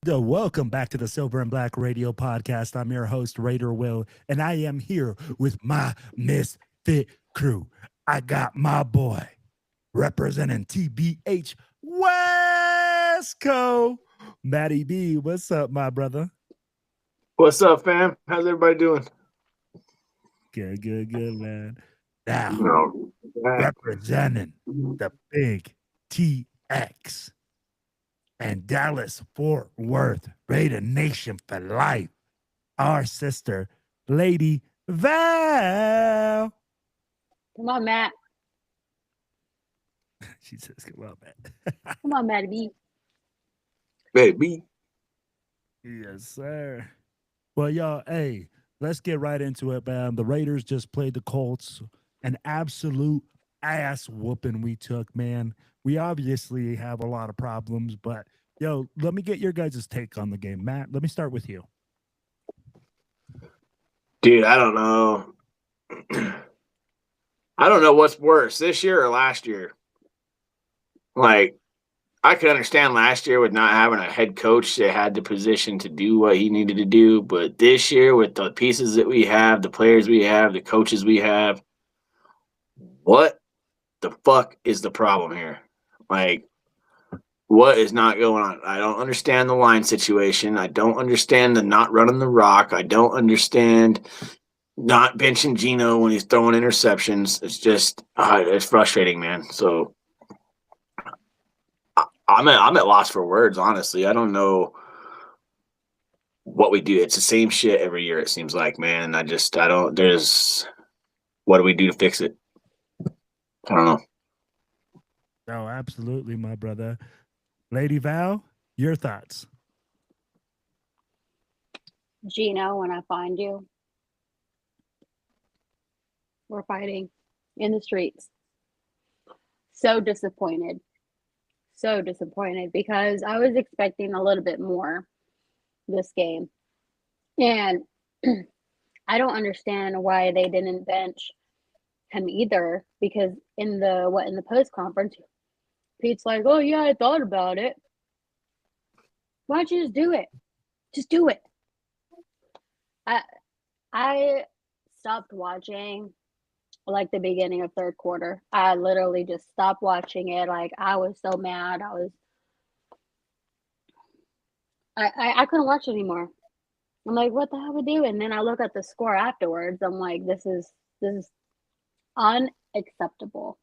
Welcome back to the Silver and Black Radio Podcast. I'm your host, Raider Will, and I am here with my misfit crew. I got my boy representing TBH West Coast, Matty B. What's up, my brother? What's up, fam? How's everybody doing? Good, man. Now, No. representing the big TX and Dallas Fort Worth Raider Nation for life, our sister, Lady Val. Come on, Matt. She says, come on, man. Come on, Matty B. Baby. Yes, sir. Well, y'all, hey, let's get right into it, man. The Raiders just played the Colts. An absolute ass whooping we took, man. We obviously have a lot of problems, but, yo, let me get your guys' take on the game. Matt, let me start with you. Dude, I don't know. I don't know what's worse, this year or last year. Like, I could understand last year with not having a head coach that had the position to do what he needed to do. But this year, with the pieces that we have, the players we have, the coaches we have, what the fuck is the problem here? Like, what is not going on? I don't understand the line situation. I don't understand the not running the rock. I don't understand not benching Geno when he's throwing interceptions. It's just, it's frustrating, man. So I'm at loss for words, honestly. I don't know what we do. It's the same shit every year, it seems like, man. What do we do to fix it? I don't know. Oh, absolutely, my brother. Lady Val, your thoughts? Gino, when I find you, we're fighting in the streets. So disappointed because I was expecting a little bit more this game. And I don't understand why they didn't bench him either, because in the post conference, Pete's like, "Oh yeah, I thought about it. Why don't you just do it? Just do it." I stopped watching like the beginning of third quarter. I literally just stopped watching it. Like, I was so mad. I couldn't watch it anymore. I'm like, what the hell we do? And then I look at the score afterwards. I'm like, this is unacceptable.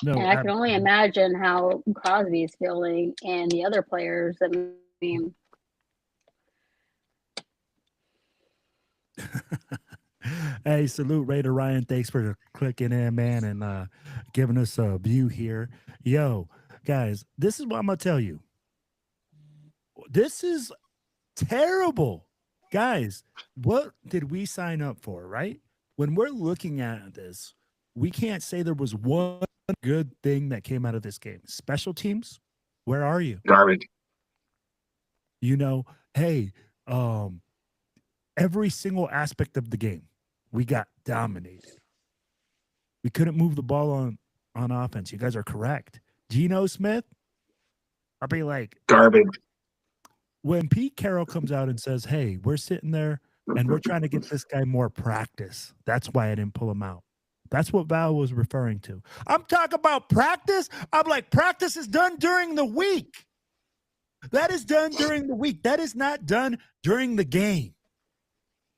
No, And I can only imagine how Crosby is feeling and the other players. I mean, hey, salute Raider Ryan. Thanks for clicking in, man, and giving us a view here. Yo, guys, this is what I'm gonna tell you. This is terrible. Guys, what did we sign up for, right? When we're looking at this, we can't say there was one good thing that came out of this game. Special teams, where are you? Garbage. You know, hey, every single aspect of the game, we got dominated. We couldn't move the ball on offense. You guys are correct. Geno Smith, I'll be like, Garbage. when Pete Carroll comes out and says, hey, we're sitting there and we're trying to get this guy more practice. That's why I didn't pull him out. That's what Val was referring to. I'm talking about practice. I'm like, practice is done during the week. That is done during the week. That is not done during the game.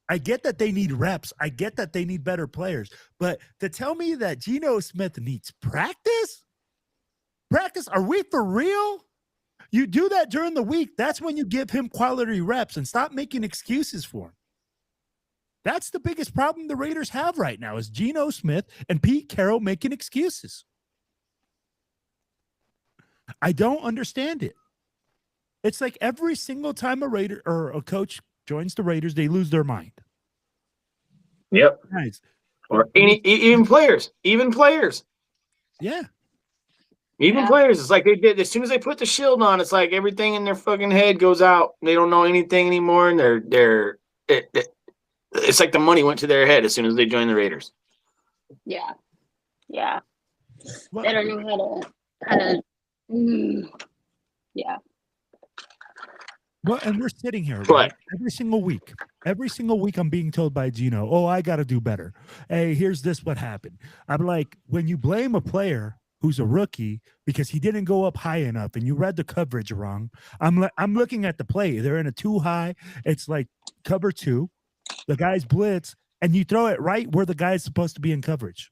I get that they need reps. I get that they need better players. But to tell me that Geno Smith needs practice? Practice? Are we for real? You do that during the week. That's when you give him quality reps and stop making excuses for him. That's the biggest problem the Raiders have right now is Geno Smith and Pete Carroll making excuses. I don't understand it. It's like every single time a Raider or a coach joins the Raiders, they lose their mind. Yep. Guys. Or even players. Yeah. Even players. It's like they did as soon as they put the shield on, it's like everything in their fucking head goes out. They don't know anything anymore, and it's like the money went to their head as soon as they joined the Raiders. Yeah. Yeah. Well, They don't know how to Yeah. Well, and we're sitting here, But- right? Every single week. Every single week I'm being told by Geno, oh, I got to do better. Hey, here's this what happened. I'm like, when you blame a player who's a rookie because he didn't go up high enough and you read the coverage wrong, I'm looking at the play. They're in a too high. It's like cover 2. The guy's blitz, and you throw it right where the guy's supposed to be in coverage.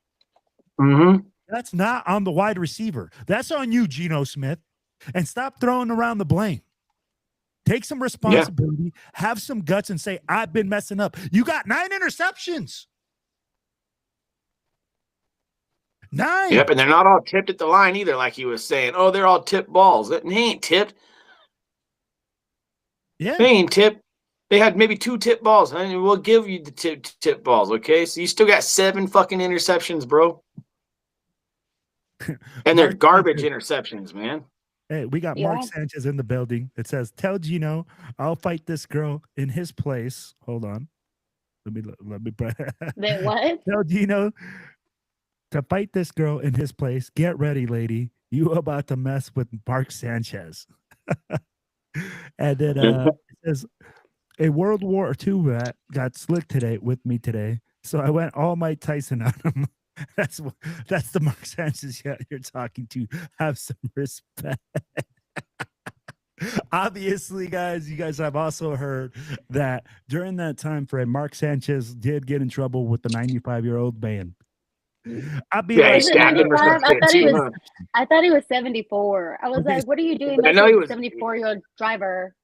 Mm-hmm. That's not on the wide receiver. That's on you, Geno Smith. And stop throwing around the blame. Take some responsibility, have some guts, and say, I've been messing up. You got 9 interceptions. 9. Yep, and they're not all tipped at the line either, like he was saying. Oh, they're all tipped balls. They ain't tipped. Yeah. They ain't tipped. They had maybe 2 tip balls. I mean, we'll give you the tip balls, okay? So you still got 7 fucking interceptions, bro. And they're garbage interceptions, man. Hey, we got Mark Sanchez in the building. It says, tell Geno I'll fight this girl in his place. Hold on. Let me Wait, what? Tell Geno to fight this girl in his place. Get ready, lady. You about to mess with Mark Sanchez. And then it says, a World War II rat got slick today with me today. So I went all Mike Tyson on him. That's the Mark Sanchez you're talking to. Have some respect. Obviously, guys, you guys have also heard that during that time frame, Mark Sanchez did get in trouble with the 95-year-old man. I'd be like, he stabbed him or something. I thought he was 74. I was like, what are you doing? I know he was 74-year-old driver.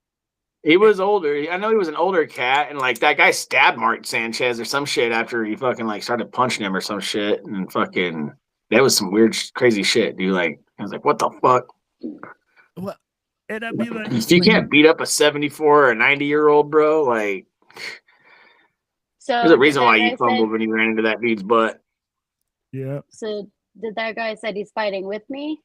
He was older. I know he was an older cat, and like that guy stabbed Mark Sanchez or some shit after he fucking like started punching him or some shit, and fucking that was some weird, crazy shit, dude. Like I was like, what the fuck? Well, and I'd be like, if you can't beat up a 74 or a 90-year-old, bro, like, so there's a reason why you fumbled when you ran into that dude's butt. Yeah. So did that guy said he's fighting with me?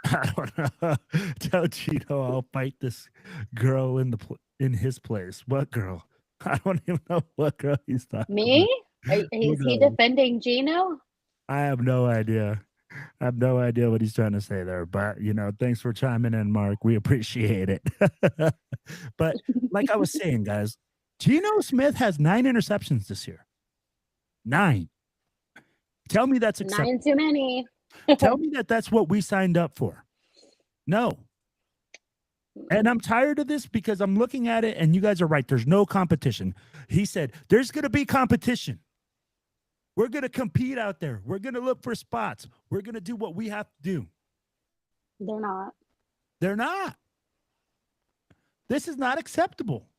I don't know. Tell Geno I'll fight this girl in his place. What girl? I don't even know what girl he's talking Me? about. Is he defending Geno? I have no idea. I have no idea what he's trying to say there. But, thanks for chiming in, Mark. We appreciate it. But like I was saying, guys, Geno Smith has 9 interceptions this year. 9. Tell me that's acceptable. 9 too many. Tell me that's what we signed up for. No. And I'm tired of this because I'm looking at it and you guys are right. There's no competition. He said, there's going to be competition. We're going to compete out there. We're going to look for spots. We're going to do what we have to do. They're not. They're not. This is not acceptable.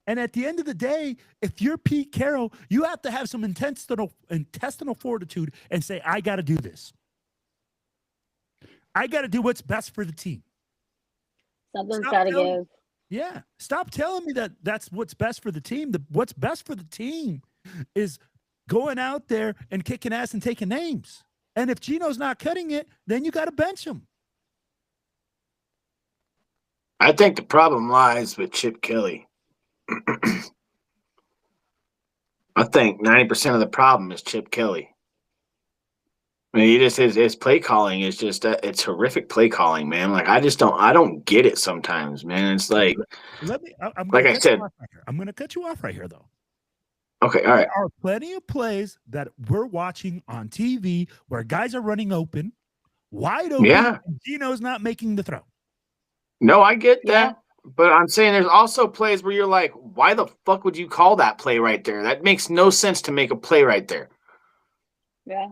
And at the end of the day, if you're Pete Carroll, you have to have some intestinal fortitude and say, I got to do this. I got to do what's best for the team. Something's got to give. Yeah. Stop telling me that that's what's best for the team. What's best for the team is going out there and kicking ass and taking names. And if Geno's not cutting it, then you got to bench him. I think the problem lies with Chip Kelly. I think 90% of the problem is Chip Kelly. I mean, he just his play calling is just it's horrific play calling, man. Like I don't get it sometimes, man. It's like I'm going to cut you off right here, though. Okay, all right. There are plenty of plays that we're watching on TV where guys are running open, wide open, and Geno's not making the throw. No, I get that. But I'm saying there's also plays where you're like, why the fuck would you call that play right there? That makes no sense to make a play right there. Yeah.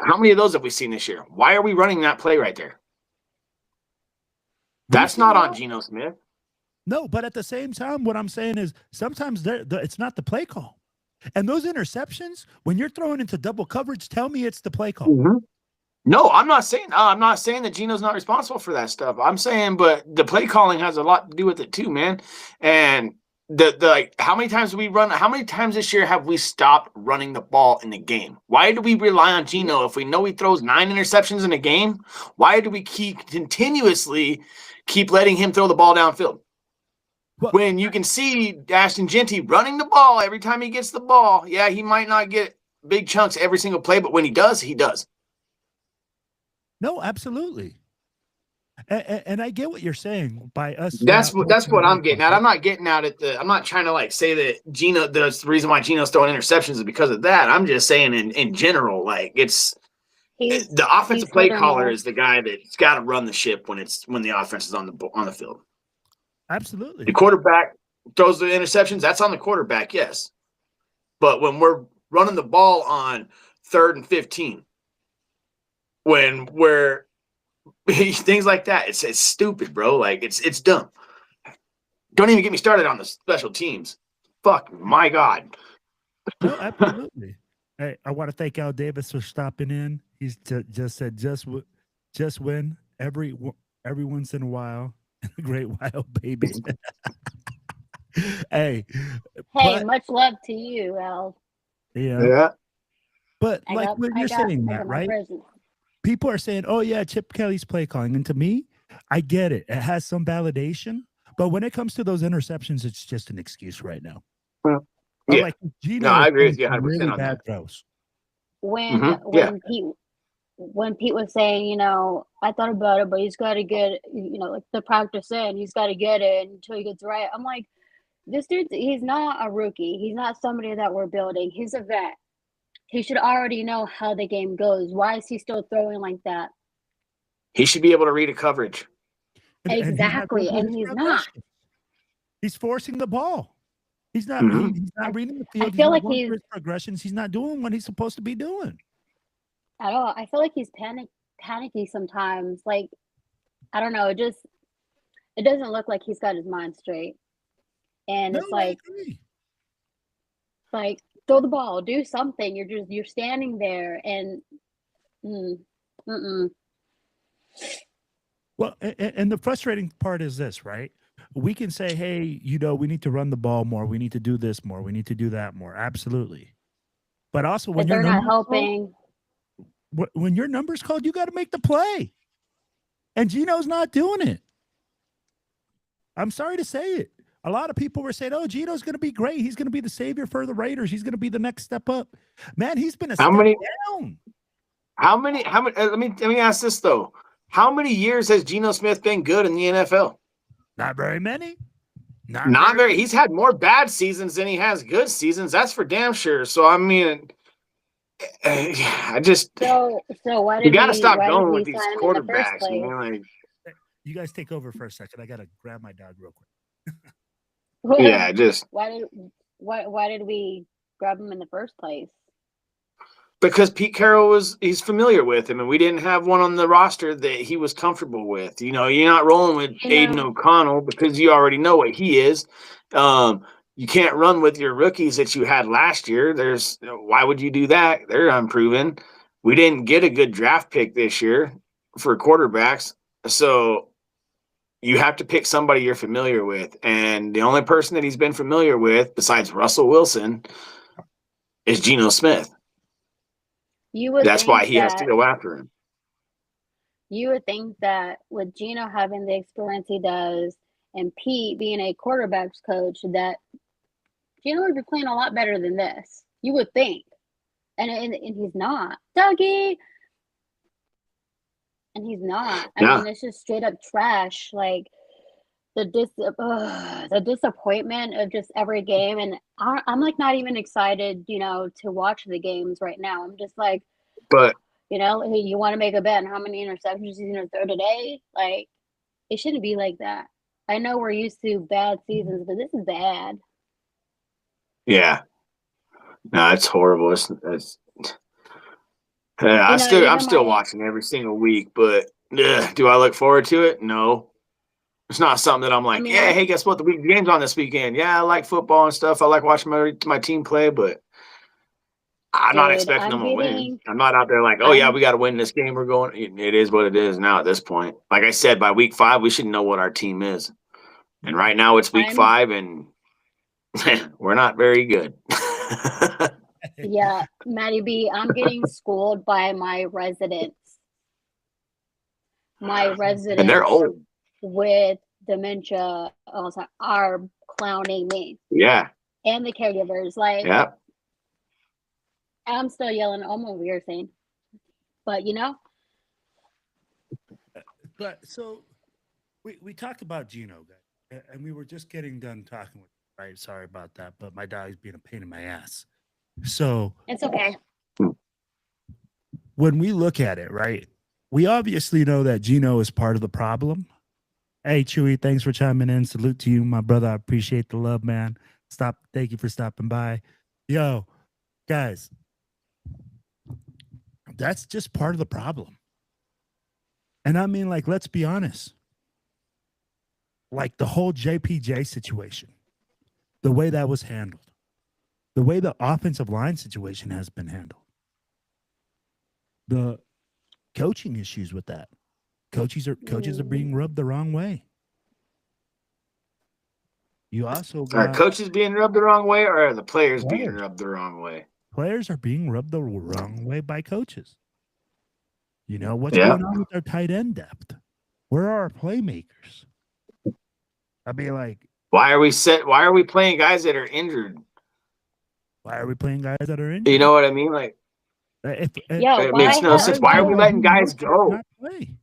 How many of those have we seen this year? Why are we running that play right there? That's not on Geno Smith. No, but at the same time, what I'm saying is sometimes it's not the play call. And those interceptions, when you're throwing into double coverage, tell me it's the play call. Mm-hmm. No, I'm not saying that Geno's not responsible for that stuff. I'm saying, but the play calling has a lot to do with it too, man. And how many times this year have we stopped running the ball in the game? Why do we rely on Geno if we know he throws 9 interceptions in a game? Why do we continuously keep letting him throw the ball downfield? When you can see Ashton Jeanty running the ball every time he gets the ball, yeah, he might not get big chunks every single play, but when he does, he does. No, absolutely. And I get what you're saying by us. That's not what I'm getting at. right? I'm not getting out at the. I'm not trying to like say that Geno. The reason why Geno's throwing interceptions is because of that. I'm just saying in general, like it's the offensive play caller is the guy that's got to run the ship when the offense is on the field. Absolutely. The quarterback throws the interceptions. That's on the quarterback, yes. But when we're running the ball on 3rd and 15, when we're things like that, it's stupid, bro. Like it's dumb. Don't even get me started on the special teams. Fuck, my God. No, absolutely. Hey, I want to thank Al Davis for stopping in. He's just said just win every once in a while. A great while, baby. Hey, much love to you, Al. Yeah. But like when you're saying that, right? People are saying, "Oh yeah, Chip Kelly's play calling," and to me, I get it. It has some validation, but when it comes to those interceptions, it's just an excuse right now. Well, yeah. Like Geno, no, I agree with you 100% really on bad that. throws. When Pete was saying, I thought about it, but he's got to get, like the practice in. He's got to get it until he gets right. I'm like, this dude, he's not a rookie. He's not somebody that we're building. He's a vet. He should already know how the game goes. Why is he still throwing like that? He should be able to read a coverage. Exactly, and he's not. He's forcing the ball. He's not. He's not reading the field. I feel like his progressions. He's not doing what he's supposed to be doing. At all. I feel like he's panicky sometimes. Like, I don't know. It doesn't look like he's got his mind straight. And it's like throw the ball, do something. You're standing there and Well, and the frustrating part is this, right? We can say, hey, we need to run the ball more. We need to do this more. We need to do that more. Absolutely. But also when they're not helping. When your number's called, you got to make the play. And Geno's not doing it. I'm sorry to say it. A lot of people were saying, oh, Geno's going to be great. He's going to be the savior for the Raiders. He's going to be the next step up. Man, he's been step down. How many, let me ask this, though. How many years has Geno Smith been good in the NFL? Not very many. Not very. He's had more bad seasons than he has good seasons. That's for damn sure. So, I mean, I just so why did you got to stop going with these quarterbacks, man. Like, you guys take over for a second. I got to grab my dog real quick. Yeah, just why did we grab him in the first place? Because Pete Carroll he's familiar with him, and we didn't have one on the roster that he was comfortable with. You're not rolling with Aiden O'Connell because you already know what he is. You can't run with your rookies that you had last year. Why would you do that? They're unproven. We didn't get a good draft pick this year for quarterbacks, so you have to pick somebody you're familiar with. And the only person that he's been familiar with, besides Russell Wilson, is Geno Smith. That's why he has to go after him. You would think that with Geno having the experience he does and Pete being a quarterback's coach, that Geno would be playing a lot better than this. You would think. And he's not. Dougie! And he's not. I mean, it's just straight up trash. Like, the disappointment of just every game. And I'm like not even excited, to watch the games right now. I'm just like, but you want to make a bet on how many interceptions he's going to throw today? Like, it shouldn't be like that. I know we're used to bad seasons, but this is bad. Yeah. No, it's horrible. I'm still watching every single week, but do I look forward to it? No. It's not something that I'm like, hey, guess what? The game's on this weekend. Yeah, I like football and stuff. I like watching my team play, but I'm not expecting them to win. I'm not out there like, oh, yeah, we got to win this game. We're going. It is what it is now at this point. Like I said, by week 5, we should know what our team is. And right now it's week 5, and we're not very good. Yeah, Maddie B, I'm getting schooled by my residents. And they're old. With dementia are clowning me. Yeah. And the caregivers. Like, yeah. I'm still yelling, I'm over here saying. But, But so we talked about Geno, guys, and we were just getting done talking with. Right, sorry about that, but my dog's being a pain in my ass. So It's okay. when we look at it, right, we obviously know that Geno is part of the problem. Hey, Chewy, thanks for chiming in. Salute to you, my brother. I appreciate the love, man. Thank you for stopping by. Yo, guys, that's just part of the problem. And I mean, like, let's be honest. Like the whole JPJ situation, the way that was handled, the way the offensive line situation has been handled, the coaching issues with that. Coaches are being rubbed the wrong way. You also Are got coaches being rubbed the wrong way, or are the players being rubbed the wrong way? players are being rubbed the wrong way by coaches. You know what's Yeah. going on with our tight end depth? Where are our playmakers? I'd be like, Why are we playing guys that are injured? why are we playing guys that are injured? You know what I mean? Like, Yeah, it makes no sense. Why are we letting guys go? Not play?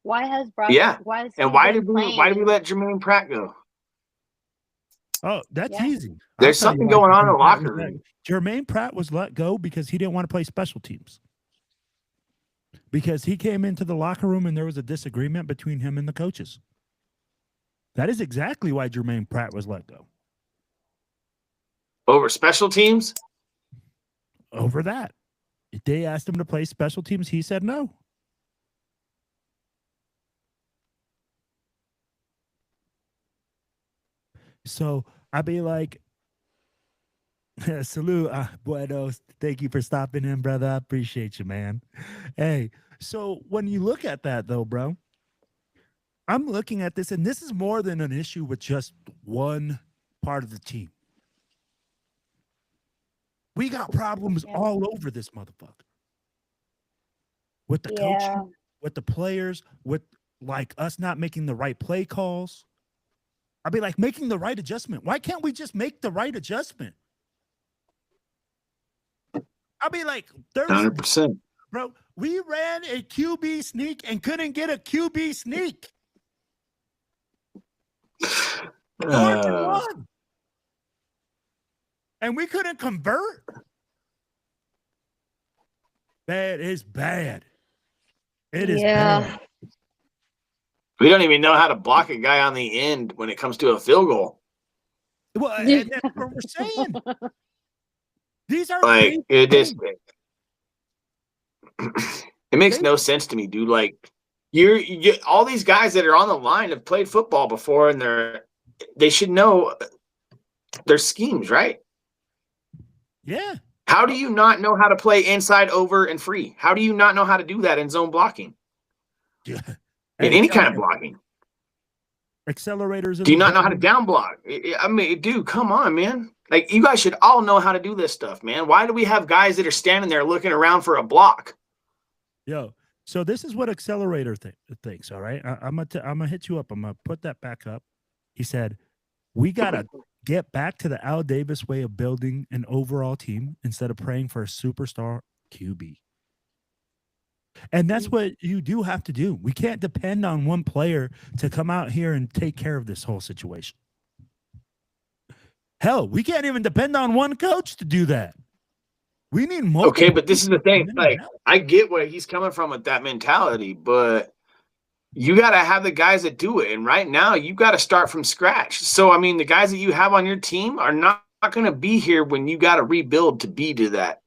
Why has Brock? Yeah. Why is And he why been did we playing? let Jermaine Pratt go? Oh, that's Yeah. easy. There's I'll tell you something why going on in the Jermaine Pratt locker was let- room. Jermaine Pratt was let go because he didn't want to play special teams. Because he came into the locker room and there was a disagreement between him and the coaches. That is exactly why Jermaine Pratt was let go. Over special teams? Over that. If they asked him to play special teams, he said no. So I'd be like, salute, buenos. Thank you for stopping in, brother. I appreciate you, man. Hey, so when you look at that, though, bro, I'm looking at this, and this is more than an issue with just one part of the team. We got problems all over this motherfucker. With the coaching, with the players, with like us not making the right play calls. I'd be like, making the right adjustment. Why can't we just make the right adjustment? I'd be like, 100%. Bro, we ran a QB sneak and couldn't get a QB sneak. 4th and 1. And we couldn't convert. That is bad. It is bad. We don't even know how to block a guy on the end when it comes to a field goal. Well, and that's what we're saying. These are like it just it makes no sense to me, dude. Like you all these guys that are on the line have played football before, and they should know their schemes, right? Yeah. How do you not know how to play inside, over, and free? How do you not know how to do that in zone blocking? Yeah. In any kind of blocking. Accelerators. Do you not know how to down block? I mean, dude, come on, man. Like, you guys should all know how to do this stuff, man. Why do we have guys that are standing there looking around for a block? Yo, so this is what Accelerator thinks, all right? I'm gonna hit you up. I'm gonna put that back up. He said, we gotta get back to the Al Davis way of building an overall team instead of praying for a superstar QB. And that's what you do have to do. We can't depend on one player to come out here and take care of this whole situation. Hell, we can't even depend on one coach to do that. We need more. Okay, but this is the thing. Like, I get where he's coming from with that mentality, but you got to have the guys that do it. And right now, you got to start from scratch. So, I mean, the guys that you have on your team are not going to be here when you got to rebuild to be to that.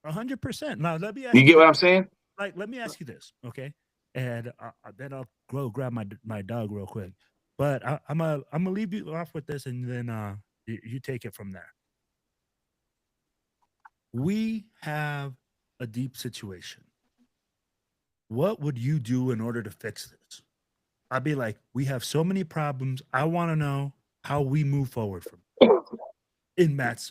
100%. Now, let me ask you get what I'm saying? Like, let me ask you this, okay? And then I'll go grab my dog real quick. But I'm gonna leave you off with this, and then you take it from there. We have a deep situation. What would you do in order to fix this? I'd be like, we have so many problems. I want to know how we move forward from in Matt's.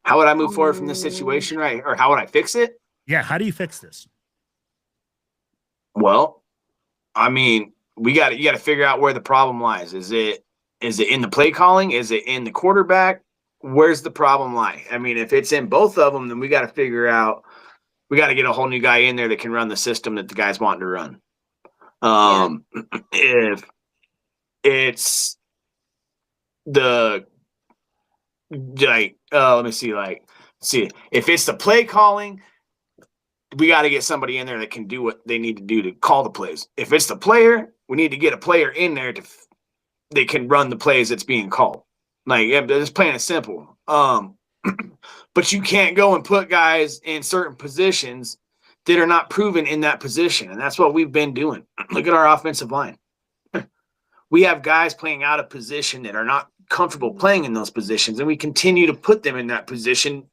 How would I move forward from this situation, right? Or how would I fix it? Yeah, how do you fix this? Well, I mean, you got to figure out where the problem lies. Is it in the play calling? Is it in the quarterback? Where's the problem lie? I mean, if it's in both of them, then we got to figure out we got to get a whole new guy in there that can run the system that the guys want to run. If it's the let me see, if it's the play calling, we got to get somebody in there that can do what they need to do to call the plays. If it's the player, we need to get a player in there they can run the plays that's being called. Like, yeah, just plain and simple. But you can't go and put guys in certain positions that are not proven in that position. And that's what we've been doing. Look at our offensive line. We have guys playing out of position that are not comfortable playing in those positions, and we continue to put them in that position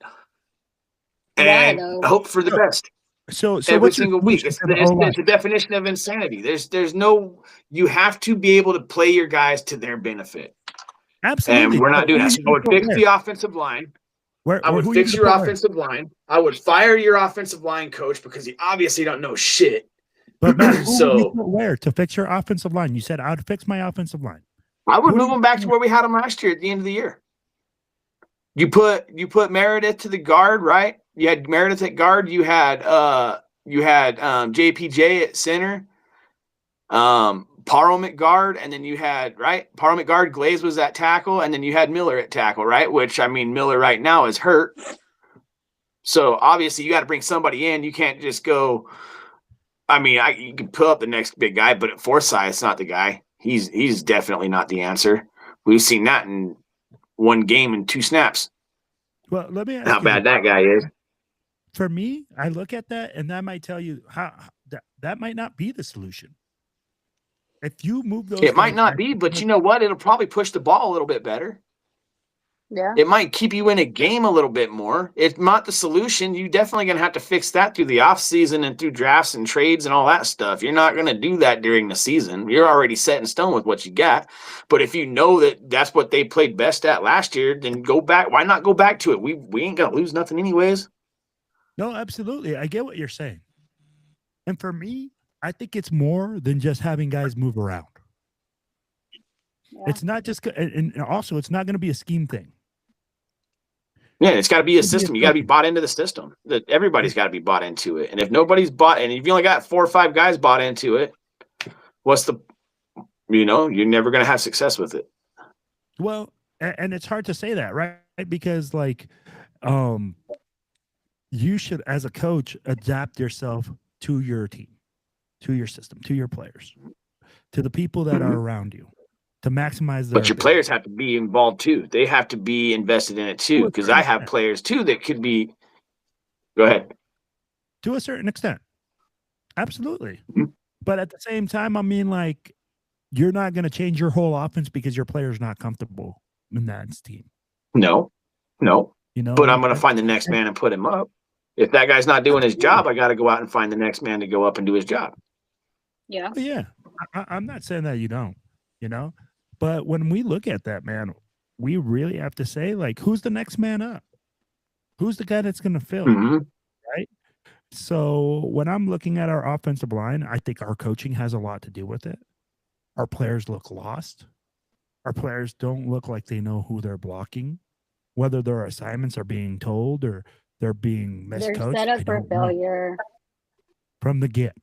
and hope for the best. So every single week. It's the definition of insanity. There's no, you have to be able to play your guys to their benefit. Absolutely. And we're not doing that. So I would fix the offensive line. I would fix your offensive line. I would fire your offensive line coach because he obviously don't know shit. But Matt, so where to fix your offensive line? You said I would fix my offensive line. I would move them back to where we had them last year at the end of the year. You put Meredith to the guard, right? You had Meredith at guard. You had JPJ at center. Parham at guard, and then you had Parham at guard. Glaze was at tackle, and then you had Miller at tackle, right? Which, I mean, Miller right now is hurt, so obviously you got to bring somebody in. You can't just go. I mean, you can put up the next big guy, but at Forsyth's not the guy. He's definitely not the answer. We've seen that in one game and 2 snaps. Well, let me ask how bad that guy is. For me, I look at that, and that might tell you how that might not be the solution. If you move those, it might not be, but you know what? It'll probably push the ball a little bit better. Yeah. It might keep you in a game a little bit more. It's not the solution. You're definitely going to have to fix that through the offseason and through drafts and trades and all that stuff. You're not going to do that during the season. You're already set in stone with what you got. But if you know that that's what they played best at last year, then go back. Why not go back to it? We ain't going to lose nothing anyways. No, absolutely. I get what you're saying. And for me, I think it's more than just having guys move around. Yeah. It's not just, and also it's not going to be a scheme thing. Yeah, it's got to be a system. You got to be bought into the system. That everybody's got to be bought into it. And if nobody's bought, and if you only got 4 or 5 guys bought into it, what's the, you're never going to have success with it. Well, and it's hard to say that, right? Because you should, as a coach, adapt yourself to your team, to your system, to your players, to the people that are around you, to maximize their But your players have to be involved too. They have to be invested in it too, because I have players too that could be. Go ahead. To a certain extent. Absolutely. Mm-hmm. But at the same time, I mean, you're not going to change your whole offense because your player's not comfortable in that team. No. But I'm going to find the next man and put him up. If that guy's not doing his job, I got to go out and find the next man to go up and do his job. Yeah. Yeah. I'm not saying that you don't, but when we look at that, man, we really have to say, who's the next man up? Who's the guy that's going to fill? Mm-hmm. Right? So when I'm looking at our offensive line, I think our coaching has a lot to do with it. Our players look lost. Our players don't look like they know who they're blocking, whether their assignments are being told or they're being miscoached. They're set up for failure from the get.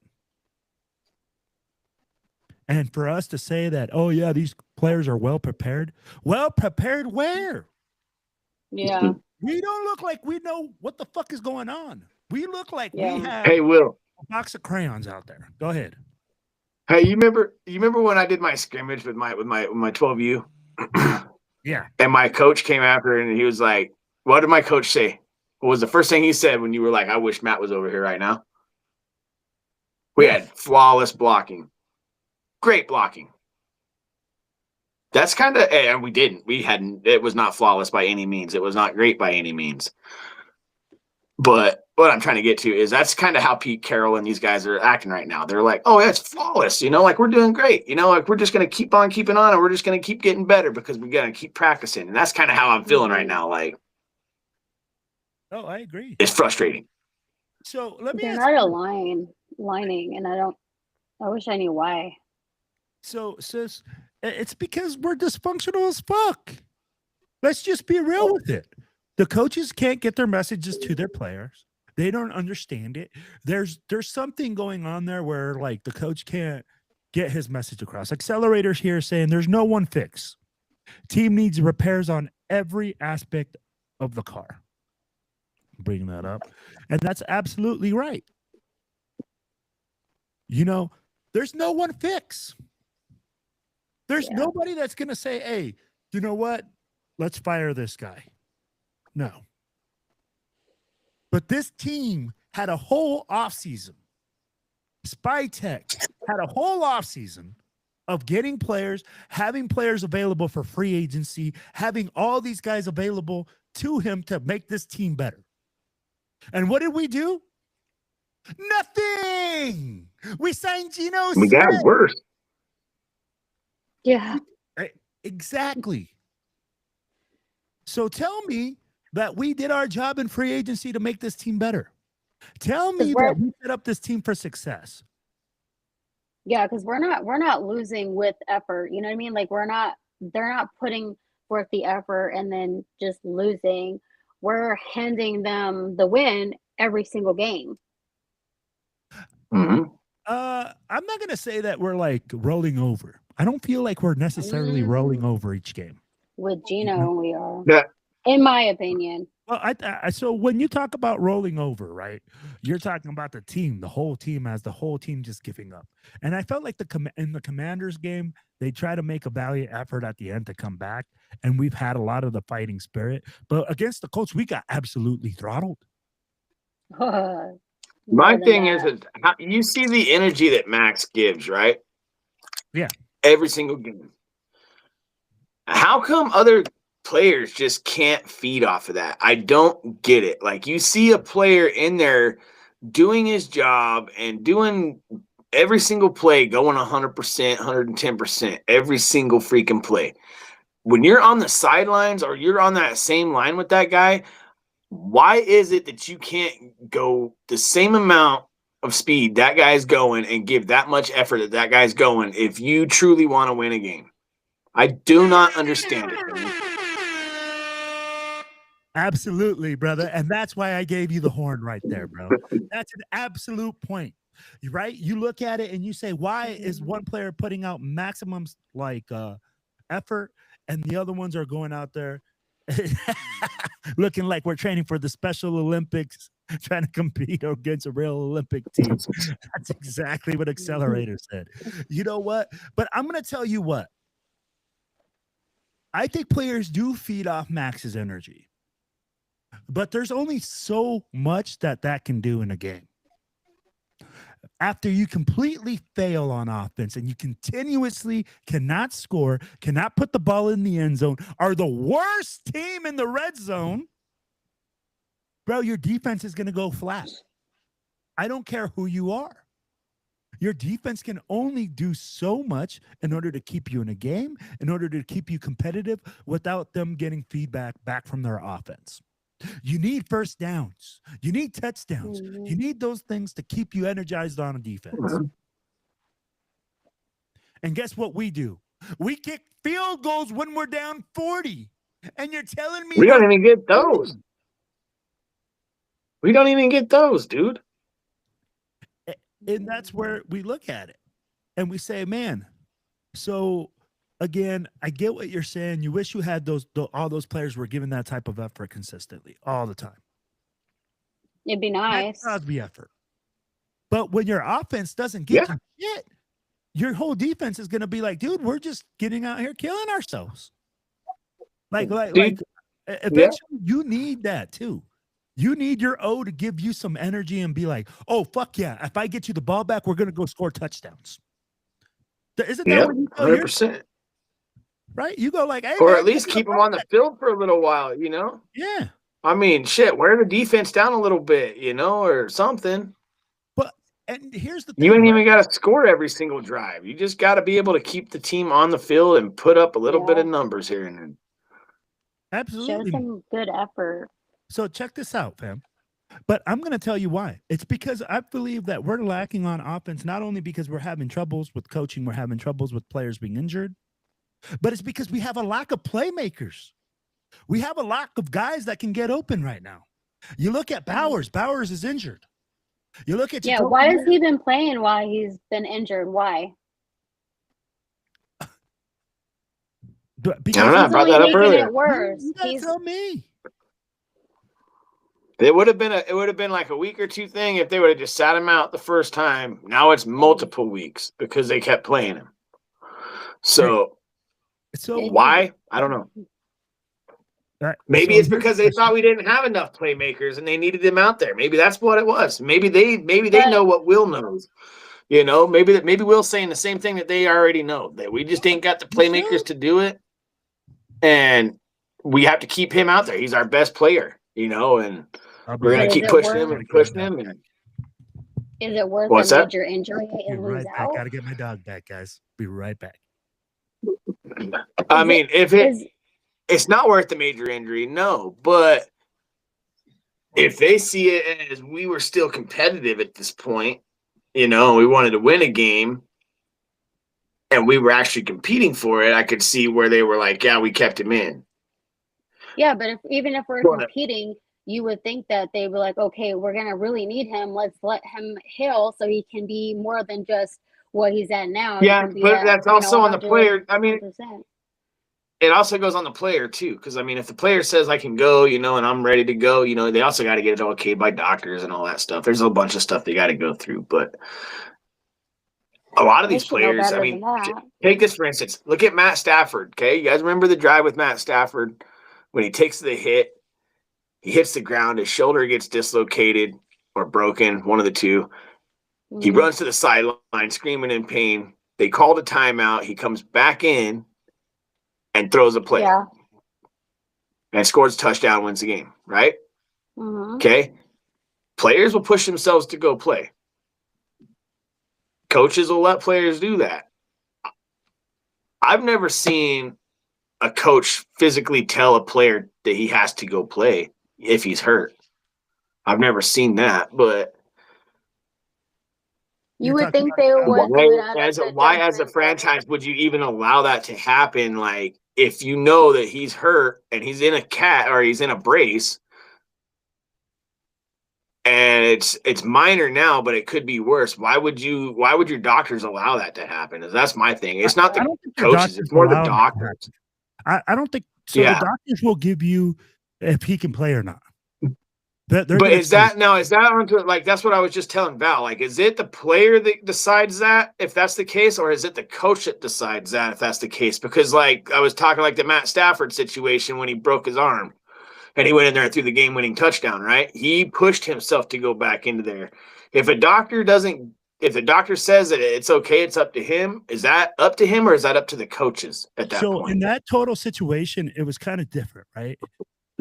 And for us to say that, oh, yeah, these players are well prepared. Well prepared where? Yeah. We don't look like we know what the fuck is going on. We look like we have Will, a box of crayons out there. Go ahead. Hey, you remember when I did my scrimmage with my 12U? Yeah. And my coach came after and he was like, what did my coach say? What was the first thing he said when you were like, I wish Matt was over here right now? We had flawless blocking. Great blocking. That's kind of, and we didn't. It was not flawless by any means. It was not great by any means. But what I'm trying to get to is that's kind of how Pete Carroll and these guys are acting right now. They're like, oh, it's flawless. We're doing great. We're just going to keep on keeping on and we're just going to keep getting better because we got to keep practicing. And that's kind of how I'm feeling right now. Oh, I agree. It's frustrating. So let me They're not aligning, and I wish I knew why. So, sis, it's because we're dysfunctional as fuck. Let's just be real with it. The coaches can't get their messages to their players. They don't understand it. There's something going on there where like the coach can't get his message across. Accelerators here saying there's no one fix. Team needs repairs on every aspect of the car. Bring that up. And that's absolutely right. You know, there's no one fix. There's nobody that's going to say, hey, you know what? Let's fire this guy. No. But this team had a whole offseason. Spytech had a whole offseason of getting players, having players available for free agency, having all these guys available to him to make this team better. And what did we do? Nothing. We signed Geno Smith. We got worse. Yeah. Exactly. So tell me that we did our job in free agency to make this team better. Tell me that we set up this team for success. Yeah, because we're not losing with effort. You know what I mean? Like they're not putting forth the effort and then just losing. We're handing them the win every single game. Mm-hmm. I'm not gonna say that we're like rolling over. I don't feel like we're necessarily rolling over each game. With Geno, we are. Yeah. In my opinion. Well, so when you talk about rolling over, right, you're talking about the team, the whole team, as the whole team just giving up. And I felt like in the Commanders game, they try to make a valiant effort at the end to come back, and we've had a lot of the fighting spirit. But against the Colts, we got absolutely throttled. My thing is how, you see the energy that Max gives, right? Yeah. Every single game. How come other players just can't feed off of that? I don't get it. Like, you see a player in there doing his job and doing every single play, going 100%, 110%, every single freaking play. When you're on the sidelines or you're on that same line with that guy, why is it that you can't go the same amount of speed that guy's going and give that much effort that guy's going if you truly want to win a game? I do not understand it, man. Absolutely, brother. And that's why I gave you the horn right there, bro. That's an absolute point, right? You look at it and you say, why is one player putting out maximum like effort and the other ones are going out there looking like we're training for the Special Olympics, trying to compete against a real Olympic team? That's exactly what Accelerator said. You know what? But I'm going to tell you what. I think players do feed off Max's energy. But there's only so much that can do in a game. After you completely fail on offense and you continuously cannot score, cannot put the ball in the end zone, are the worst team in the red zone, bro, your defense is going to go flat. I don't care who you are. Your defense can only do so much in order to keep you in a game, in order to keep you competitive without them getting feedback back from their offense. You need first downs. You need touchdowns. Mm-hmm. You need those things to keep you energized on a defense. And guess what we do? We kick field goals when we're down 40. And you're telling me we don't even get those. We don't even get those, dude. And that's where we look at it. And we say, man, so again, I get what you're saying. You wish you had all those players were giving that type of effort consistently all the time. It'd be nice. That Crosby effort. But when your offense doesn't get you shit, your whole defense is going to be like, dude, we're just getting out here killing ourselves. Like eventually you need that too. You need your O to give you some energy and be like, oh, fuck yeah. If I get you the ball back, we're going to go score touchdowns. Isn't that what you go 100%. Right? You go like, hey, or man, at least keep them on the field for a little while, you know? Yeah. I mean, shit, wear the defense down a little bit, you know, or something. And here's the thing. You ain't even got to score every single drive. You just got to be able to keep the team on the field and put up a little bit of numbers here and then. Absolutely. Show some good effort. So check this out, fam. But I'm going to tell you why. It's because I believe that we're lacking on offense, not only because we're having troubles with coaching, we're having troubles with players being injured, but it's because we have a lack of playmakers. We have a lack of guys that can get open right now. You look at Bowers. Bowers is injured. You look at why has he been playing while he's been injured? Why? Because I don't know. I brought that up earlier. It worse. You gotta tell me. It would have been like a week or two thing if they would have just sat him out the first time. Now it's multiple weeks because they kept playing him. So why? I don't know. Maybe it's because they thought we didn't have enough playmakers and they needed them out there. Maybe that's what it was. Maybe they know what Will knows. You know, maybe Will's saying the same thing that they already know, that we just ain't got the playmakers to do it. And we have to keep him out there. He's our best player, you know, and we're going to keep pushing him and pushing him. And is it worth a major injury and lose out? I got to get my dog back, guys. Be right back. I mean, it's not worth the major injury, no. But if they see it as we were still competitive at this point, you know, we wanted to win a game and we were actually competing for it, I could see where they were like, yeah, we kept him in. Yeah, but even if we're competing, you would think that they were like, okay, we're going to really need him. Let's let him heal so he can be more than just what he's at now. Yeah, but that's also on the player. I mean, it also goes on the player too, because I mean, if the player says I can go, you know, and I'm ready to go, you know, they also got to get it okayed by doctors and all that stuff. There's a bunch of stuff they got to go through, but a lot of these players, I mean, take this for instance. Look at Matt Stafford. Okay, you guys remember the drive with Matt Stafford when he takes the hit, he hits the ground, his shoulder gets dislocated or broken, one of the two. Mm-hmm. He runs to the sideline, screaming in pain. They called a timeout. He comes back in and throws a play. Yeah. And scores a touchdown, wins the game, right? Mm-hmm. Okay. Players will push themselves to go play. Coaches will let players do that. I've never seen a coach physically tell a player that he has to go play if he's hurt. I've never seen that, but you would think they would. Why, as a franchise, would you even allow that to happen? Like, if you know that he's hurt and he's in a brace, and it's minor now, but it could be worse. Why would your doctors allow that to happen? That's my thing. It's not the coaches; it's more the doctors. I don't think so. Yeah. The doctors will give you if he can play or not. But is that onto, like, that's what I was just telling Val. Like, is it the player that decides that if that's the case, or is it the coach that decides that if that's the case? Because, like, I was talking like the Matt Stafford situation when he broke his arm and he went in there and threw the game-winning touchdown, right? He pushed himself to go back into there. If the doctor says that it's okay, it's up to him. Is that up to him, or is that up to the coaches at that point? So in that total situation, it was kind of different, right?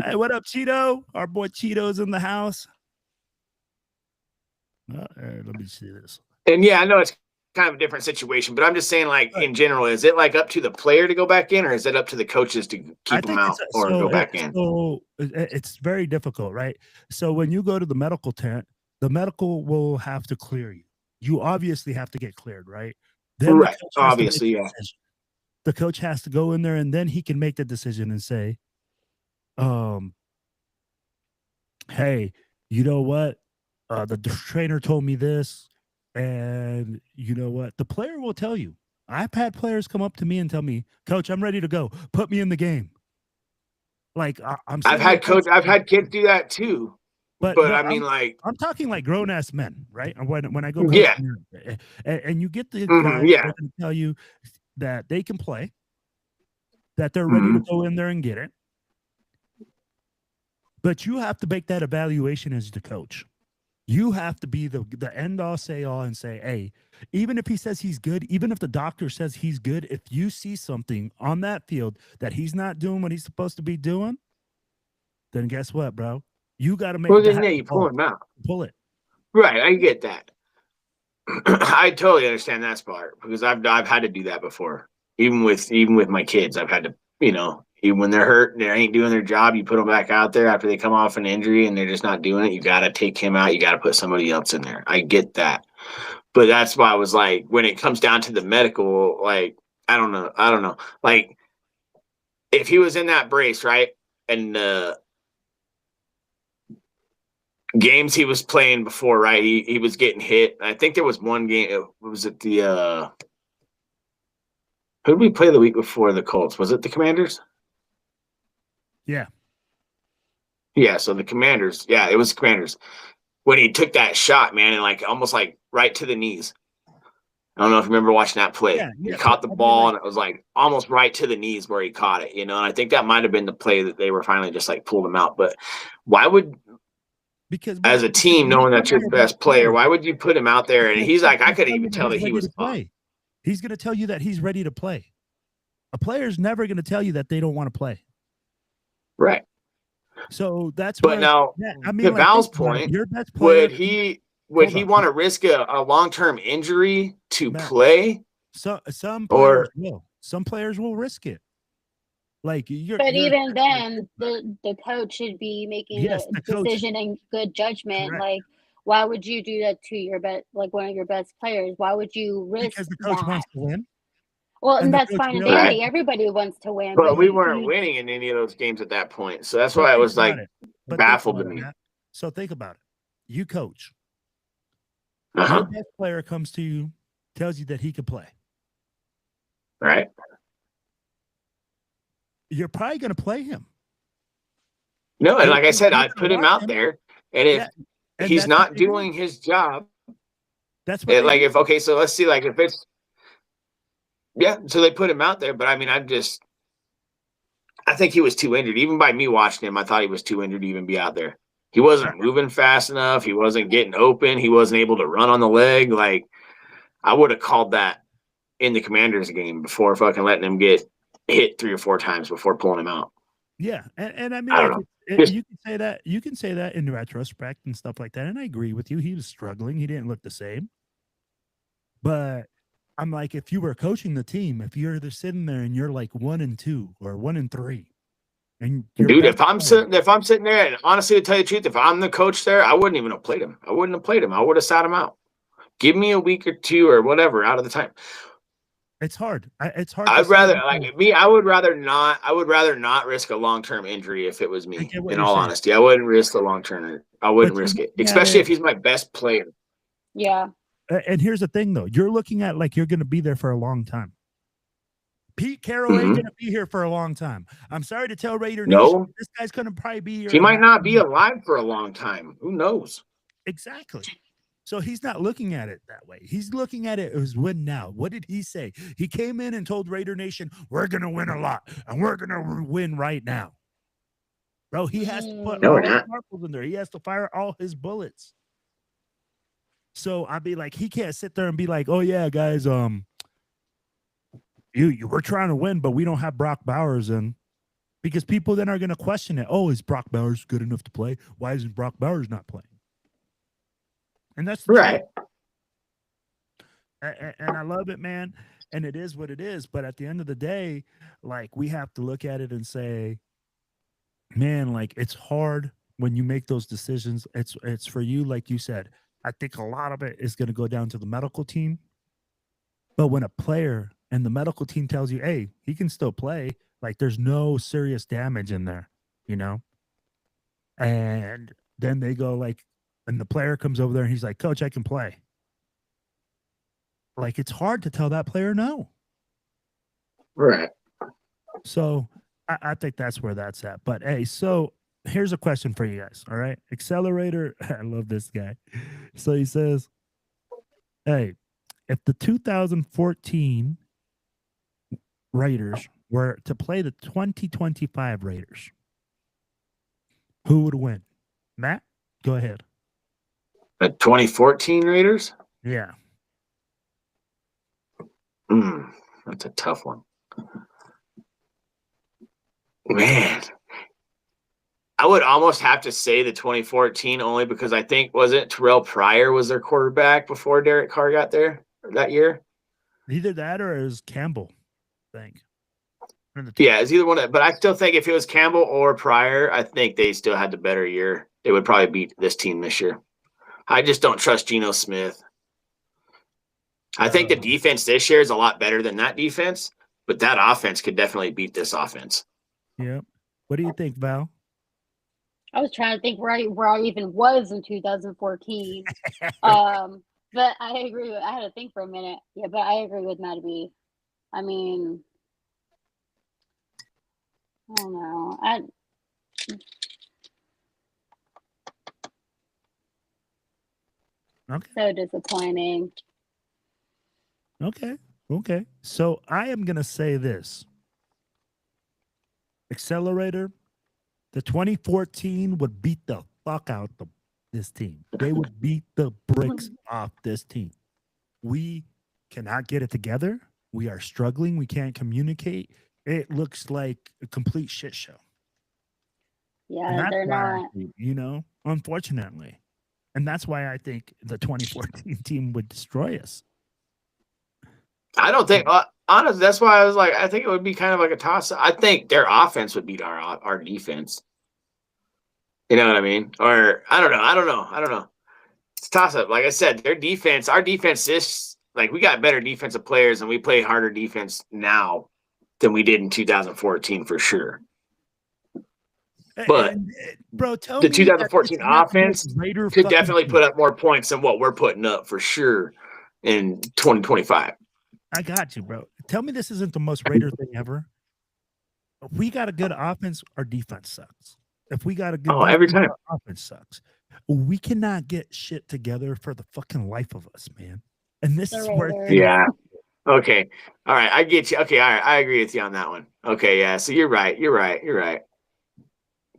Hey, what up, Cheeto? Our boy Cheeto's in the house. Let me see this. And yeah, I know it's kind of a different situation, but I'm just saying, like, in general, is it like up to the player to go back in, or is it up to the coaches to keep them out or go back in? So it's very difficult, right? So when you go to the medical tent, the medical will have to clear you. You obviously have to get cleared, right? Then right. Obviously, yeah. The coach has to go in there, and then he can make the decision and say, hey, you know what? The trainer told me this, and you know what? The player will tell you. I've had players come up to me and tell me, Coach, I'm ready to go. Put me in the game. Like I've had kids do that too. But I mean, I'm talking like grown ass men, right? When I go, yeah, and you get the guys that are going to tell you that they can play, that they're ready to go in there and get it. But you have to make that evaluation as the coach. You have to be the end all say all and say, hey, even if he says he's good, even if the doctor says he's good, if you see something on that field that he's not doing what he's supposed to be doing, then guess what, bro? You got to make. Well, then you pull him out. Pull it. Right, I get that. I totally understand that part because I've had to do that before. Even with my kids, I've had to, you know. Even when they're hurt and they ain't doing their job, you put them back out there after they come off an injury and they're just not doing it. You got to take him out. You got to put somebody else in there. I get that. But that's why I was like, when it comes down to the medical, like, I don't know. Like, if he was in that brace, right? And games he was playing before, right? He was getting hit. I think there was one game. Was it the who did we play the week before the Colts? Was it the Commanders? Yeah. Yeah, so the Commanders. Yeah, it was the Commanders. When he took that shot, man, and like almost like right to the knees. I don't know if you remember watching that play. Yeah, He caught the ball, and it was like almost right to the knees where he caught it, you know. And I think that might have been the play that they were finally just like pulled him out. But why would, because as a team, knowing that's your best player, why would you put him out there? And he's like, I couldn't even tell that he was play. He's going to tell you that he's ready to play. A player's never going to tell you that they don't want to play. Right. So that's but now, I mean, to Val's point, your best player, would he want to risk a long-term injury to play? So some players will. Some players will risk it. Like even then, the coach should be making a decision and good judgment. Correct. Like, why would you do that to your one of your best players? Why would you risk because the coach wants to win? Well, and that's fine and dandy. Right. Everybody wants to win. But we weren't winning in any of those games at that point. So that's why I was like baffled to me. So think about it. You coach. Uh-huh. Your best player comes to you, tells you that he can play. Right. You're probably going to play him. No, and like I said, I'd put him out there. And if he's not doing his job, that's what so let's see, like if it's, so they put him out there, but I mean, I think he was too injured. Even by me watching him, I thought he was too injured to even be out there. He wasn't moving fast enough. He wasn't getting open. He wasn't able to run on the leg. Like, I would have called that in the Commanders game before fucking letting him get hit 3 or 4 times before pulling him out. Yeah, and I mean, I don't know. You can say that. You can say that in retrospect and stuff like that. And I agree with you. He was struggling. He didn't look the same. But I'm like, if you were coaching the team, if you're sitting there and you're like 1-2 or 1-3, and dude, if I'm sitting there, and honestly, to tell you the truth, if I'm the coach there, I wouldn't even have played him. I wouldn't have played him. I would have sat him out. Give me a week or 2 or whatever out of the time. It's hard. It's hard. I'd rather I would rather not. I would rather not risk a long-term injury if it was me. In all honesty, I wouldn't risk the long-term. I wouldn't risk it, especially if he's my best player. Yeah. And here's the thing, though. You're looking at like you're going to be there for a long time. Pete Carroll ain't going to be here for a long time. I'm sorry to tell Raider Nation, this guy's going to probably be here. He might not be alive for a long time. Who knows? Exactly. So he's not looking at it that way. He's looking at it as win now. What did he say? He came in and told Raider Nation, we're going to win a lot, and we're going to win right now. Bro, he has to put all his marbles in there. He has to fire all his bullets. So I'd be like, he can't sit there and be like, oh, yeah, guys, you we're trying to win, but we don't have Brock Bowers in. Because people then are going to question it. Oh, is Brock Bowers good enough to play? Why isn't Brock Bowers not playing? And that's right. And I love it, man. And it is what it is. But at the end of the day, like, we have to look at it and say, man, like, it's hard when you make those decisions. It's for you, like you said. I think a lot of it is going to go down to the medical team. But when a player and the medical team tells you, hey, he can still play, like, there's no serious damage in there, you know? And then they go, like, and the player comes over there and he's like, Coach, I can play. Like, it's hard to tell that player no. Right. So I think that's where that's at. But, hey, so here's a question for you guys, all right? Accelerator, I love this guy. So he says, hey, if the 2014 Raiders were to play the 2025 Raiders, who would win? Matt, go ahead. The 2014 Raiders? Yeah. That's a tough one. Man. I would almost have to say the 2014 only because I think, was it Terrell Pryor was their quarterback before Derek Carr got there that year? Either that or it was Campbell, I think. Yeah, it's either one. But I still think if it was Campbell or Pryor, I think they still had the better year. They would probably beat this team this year. I just don't trust Geno Smith. I think the defense this year is a lot better than that defense, but that offense could definitely beat this offense. Yeah. What do you think, Val? I was trying to think where I even was in 2014. But I agree. I had to think for a minute. Yeah, but I agree with Matt B. I mean, I don't know. Okay. So disappointing. Okay. So I am gonna say this. Accelerator, the 2014 would beat the fuck out this team. They would beat the bricks off this team. We cannot get it together. We are struggling. We can't communicate. It looks like a complete shit show. And Yeah, that's they're why not. unfortunately. And that's why I think the 2014 team would destroy us. I don't think, honestly, that's why I was like, I think it would be kind of like a toss. I think their offense would beat our defense. You know what I mean? Or I don't know. It's a toss up. Like I said, our defense is like we got better defensive players and we play harder defense now than we did in 2014 for sure. But bro, tell the me 2014 offense could definitely put up more points than what we're putting up for sure in 2025. I got you, bro. Tell me this isn't the most Raider thing ever. If we got a good offense, our defense sucks. If we got a good every time our offense sucks. We cannot get shit together for the fucking life of us, man. And this is where yeah. Okay. All right. I get you. Okay. All right. I agree with you on that one. Okay. Yeah. So you're right.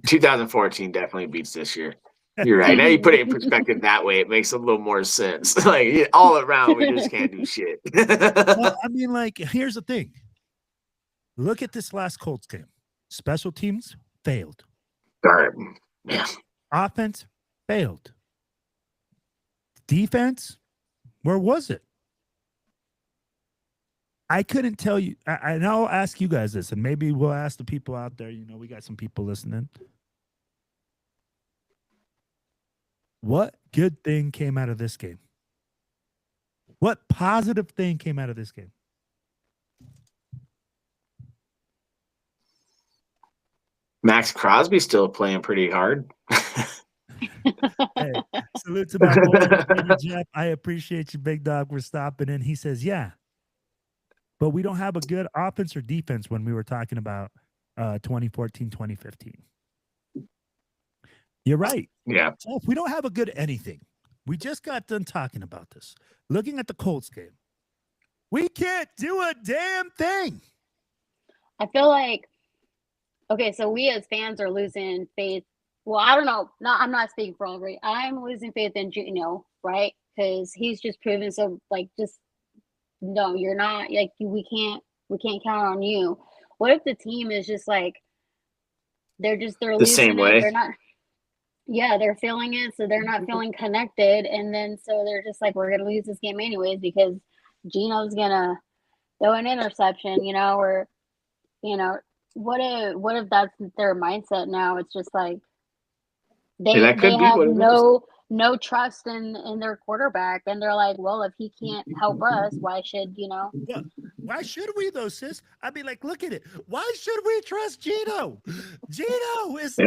2014 definitely beats this year. You're right. Now you put it in perspective that way, it makes a little more sense. Like all around, we just can't do shit. Well, I mean, like, here's the thing. Look at this last Colts game. Special teams failed. Yeah. Offense failed. Defense, where was it? I couldn't tell you. And I'll ask you guys this, and maybe we'll ask the people out there. We got some people listening. What good thing came out of this game? What positive thing came out of this game? Max Crosby's still playing pretty hard. Hey, salute to my boy, Jeff. I appreciate you, big dog, for stopping in. He says, yeah, but we don't have a good offense or defense when we were talking about 2014, 2015. You're right. Yeah. Jeff, we don't have a good anything. We just got done talking about this. Looking at the Colts game, we can't do a damn thing. I feel like, okay, so we as fans are losing faith. Well, I don't know. No, I'm not speaking for everybody. I'm losing faith in Geno, right? Because he's just proven so, like, just no, you're not. Like, we can't count on you. What if the team is just like they're the same way? They're not. Yeah, they're feeling it, so they're not feeling connected, and then so they're just like, we're gonna lose this game anyways because Geno's gonna throw an interception, or what if that's their mindset now? It's just like they have no trust in their quarterback, and they're like, well, if he can't help us, why should Why should we though, sis? I mean, like, look at it. Why should we trust Geno? Geno is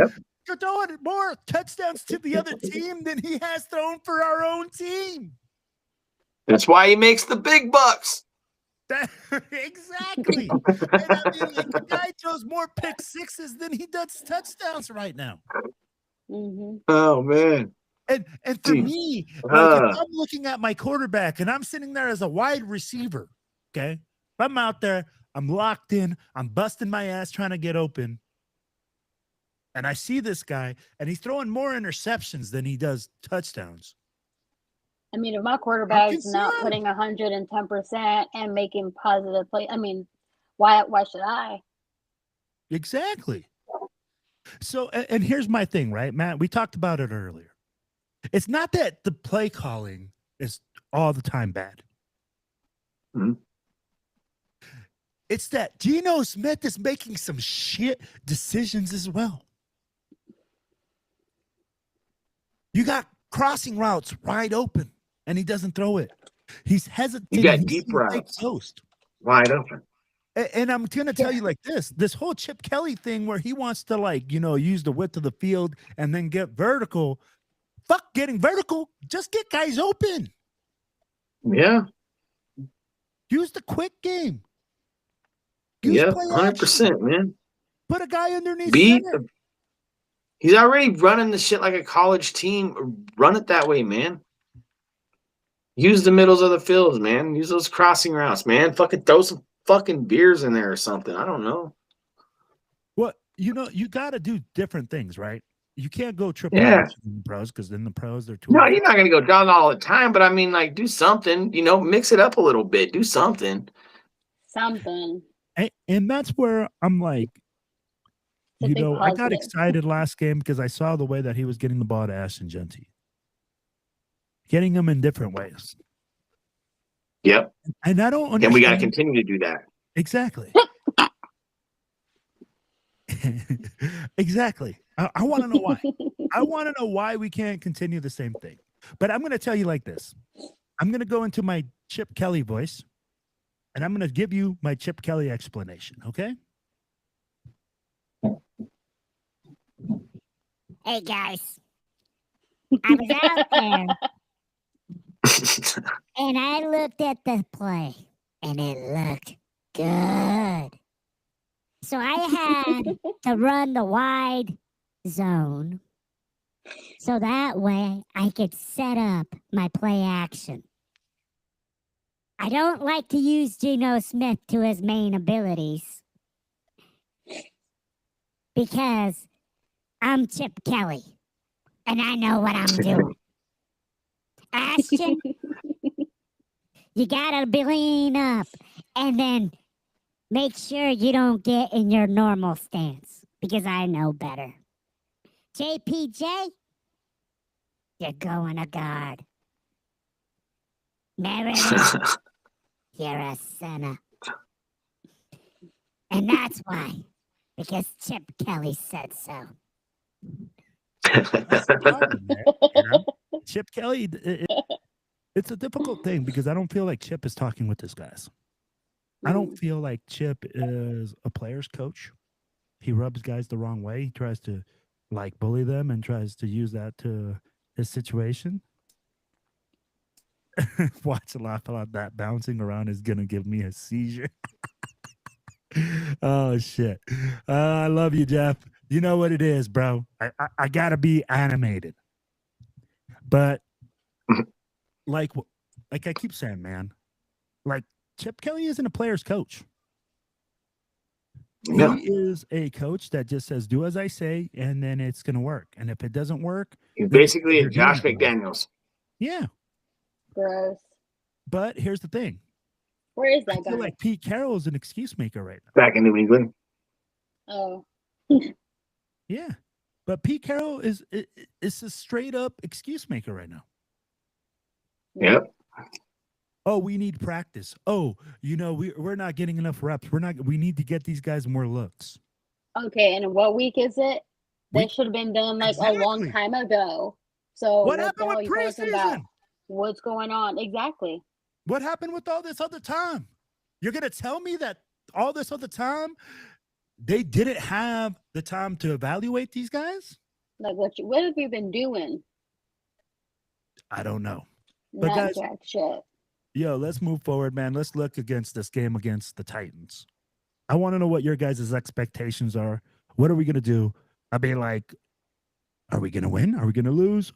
throwing more touchdowns to the other team than he has thrown for our own team. That's why he makes the big bucks. Exactly. And I mean, like, the guy throws more pick sixes than he does touchdowns right now. Mm-hmm. Oh man. And for me, like, if I'm looking at my quarterback and I'm sitting there as a wide receiver, okay? If I'm out there, I'm locked in, I'm busting my ass trying to get open, and I see this guy, and he's throwing more interceptions than he does touchdowns. I mean, if my quarterback's not putting 110% and making positive play, I mean, why should I? Exactly. So, and here's my thing, right, Matt? We talked about it earlier. It's not that the play calling is all the time bad. Mm-hmm. It's that Geno Smith is making some shit decisions as well. You got crossing routes wide open, and he doesn't throw it. He's hesitating. You got deep routes post wide open. And I'm going to tell you like this whole Chip Kelly thing where he wants to like, use the width of the field and then get vertical. Fuck getting vertical. Just get guys open. Yeah. Use the quick game. Use Yeah, play 100%, action. man. Put a guy underneath center. He's already running the shit like a college team. Run it that way, man. Use the middles of the fields, man. Use those crossing routes, man. Fucking throw some fucking beers in there or something. I don't know. Well, you got to do different things, right? You can't go triple action in the pros because in the pros they're too. No, you're not going to go down all the time, but I mean, like, do something. Mix it up a little bit. Do something. Something. And that's where I'm like, I got excited last game because I saw the way that he was getting the ball to Ashton Genty. Getting him in different ways. Yep. And I don't understand. And we got to continue to do that. Exactly. Exactly. I want to know why. I want to know why we can't continue the same thing. But I'm going to tell you like this. I'm going to go into my Chip Kelly voice, and I'm going to give you my Chip Kelly explanation, okay? Hey, guys. I was out there, and I looked at the play, and it looked good. So I had to run the wide zone so that way I could set up my play action. I don't like to use Geno Smith to his main abilities because I'm Chip Kelly and I know what I'm doing. Ashton, you gotta lean up and then make sure you don't get in your normal stance because I know better. JPJ, you're going to guard. Meredith, you're a center. And that's why, because Chip Kelly said so. Chip Kelly, it's a difficult thing because I don't feel like Chip is talking with his guys. I don't feel like Chip is a player's coach. He rubs guys the wrong way. He tries to like bully them and tries to use that to his situation. Watch a laugh about that. Bouncing around is going to give me a seizure. Oh, shit. I love you, Jeff. You know what it is, bro. I got to be animated. But like I keep saying, man, like Chip Kelly isn't a player's coach. No. He is a coach that just says, do as I say, and then it's going to work. And if it doesn't work, he's basically a Josh McDaniels. Yeah. Gross. But here's the thing. Where is that guy? I feel like Pete Carroll is an excuse maker right now. Back in New England. Oh. Yeah. But Pete Carroll is a straight up excuse maker right now. Yep. Oh, we need practice. Oh, we're not getting enough reps. We need to get these guys more looks. Okay, and what week is it? They should have been done like a long time ago. So what happened with preseason? What's going on? Exactly. What happened with all this other time? You're gonna tell me that all this other time they didn't have the time to evaluate these guys? Like what have you been doing? I don't know. But Not guys, jack shit. Yo, let's move forward, man. Let's look against this game against the Titans. I want to know what your guys' expectations are. What are we going to do? I mean, like, are we going to win? Are we going to lose?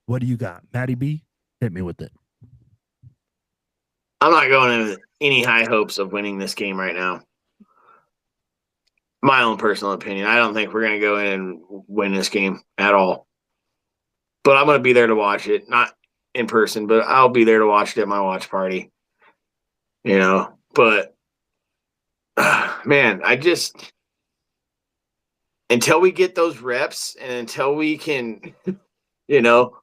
What do you got? Matty B, hit me with it. I'm not going into any high hopes of winning this game right now. My own personal opinion. I don't think we're going to go in and win this game at all. But I'm going to be there to watch it. Not in person, but I'll be there to watch it at my watch party. But man, until we get those reps and until we can,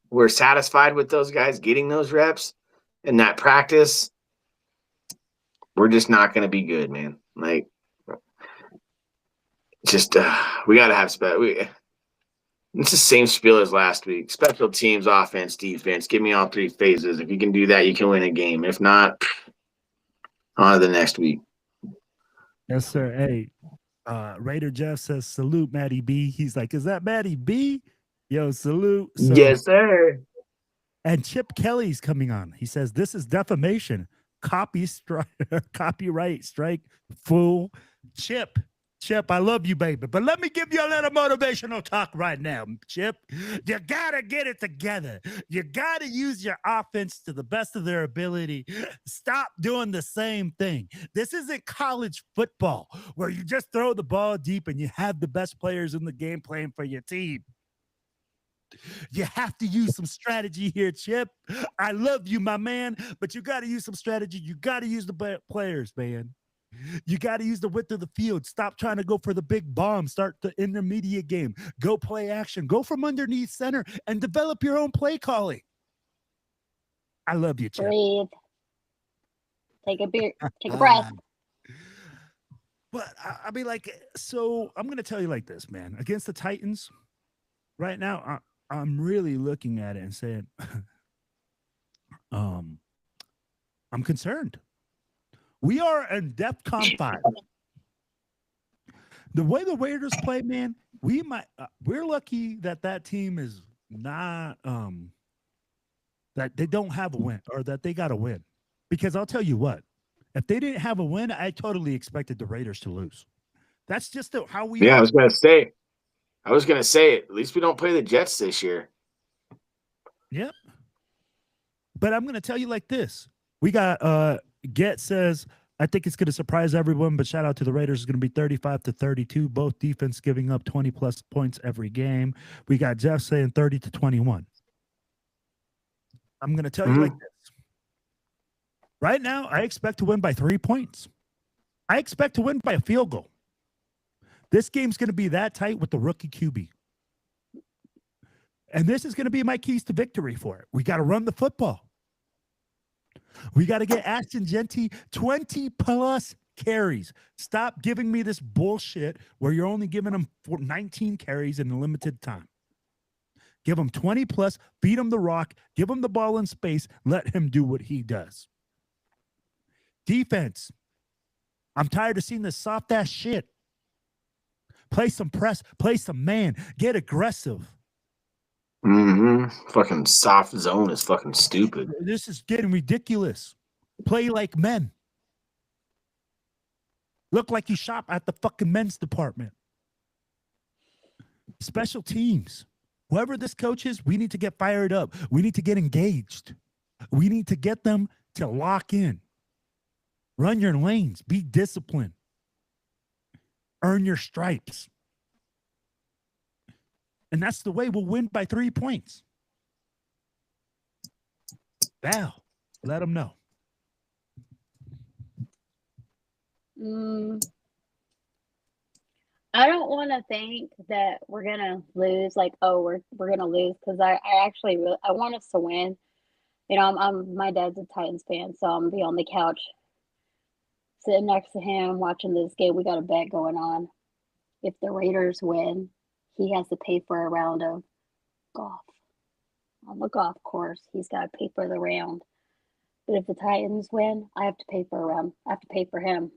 we're satisfied with those guys getting those reps and that practice, we're just not going to be good, man. Like, just we got to have it's the same spiel as last week. Special teams, offense, defense. Give me all three phases. If you can do that, you can win a game. If not, on to the next week. Yes, sir. Hey, Raider Jeff says, salute Matty B. He's like, is that Matty B? Yo, salute. So, Yes, sir. and Chip Kelly's coming on. He says, this is defamation. Copyright strike, fool. Chip, I love you, baby. But let me give you a little motivational talk right now, Chip. You got to get it together. You got to use your offense to the best of their ability. Stop doing the same thing. This isn't college football where you just throw the ball deep and you have the best players in the game playing for your team. You have to use some strategy here, Chip. I love you, my man, but you got to use some strategy. You got to use the players, man. You got to use the width of the field. Stop trying to go for the big bomb. Start the intermediate game. Go play action. Go from underneath center and develop your own play calling. I love you, Chip. Breathe. Take a beer. Take a breath. But I mean, like, so I'm going to tell you like this, man. Against the Titans, right now, I'm really looking at it and saying, I'm concerned. We are in DEFCON 5. The way the Raiders play, man, we're lucky that team is not that they don't have a win or that they got a win. Because I'll tell you what, if they didn't have a win, I totally expected the Raiders to lose. That's just how we. Yeah, I was gonna say it. At least we don't play the Jets this year. Yep. But I'm gonna tell you like this. We got Get says, I think it's gonna surprise everyone, but shout out to the Raiders. It's gonna be 35-32. Both defense giving up 20 plus points every game. We got Jeff saying 30-21. I'm gonna tell you like this. Right now, I expect to win by 3 points. I expect to win by a field goal. This game's going to be that tight with the rookie QB. And this is going to be my keys to victory for it. We got to run the football. We got to get Ashton Genty 20 plus carries. Stop giving me this bullshit where you're only giving him 19 carries in a limited time. Give him 20 plus, beat him the rock, give him the ball in space, let him do what he does. Defense. I'm tired of seeing this soft ass shit. Play some press, play some man, get aggressive. Fucking soft zone is fucking stupid. This is getting ridiculous. Play like men. Look like you shop at the fucking men's department. Special teams. Whoever this coach is, we need to get fired up. We need to get engaged. We need to get them to lock in. Run your lanes. Be disciplined. Earn your stripes. And that's the way we'll win by 3 points. Val, let them know. I don't want to think that we're gonna lose. Like, oh, we're gonna lose, because I actually really, I want us to win. You know, my dad's a Titans fan, so I'm gonna be on the couch sitting next to him watching this game. We got a bet going on. If the Raiders win, he has to pay for a round of golf on the golf course. He's got to pay for the round. But if the Titans win, I have to pay for a round. I have to pay for him.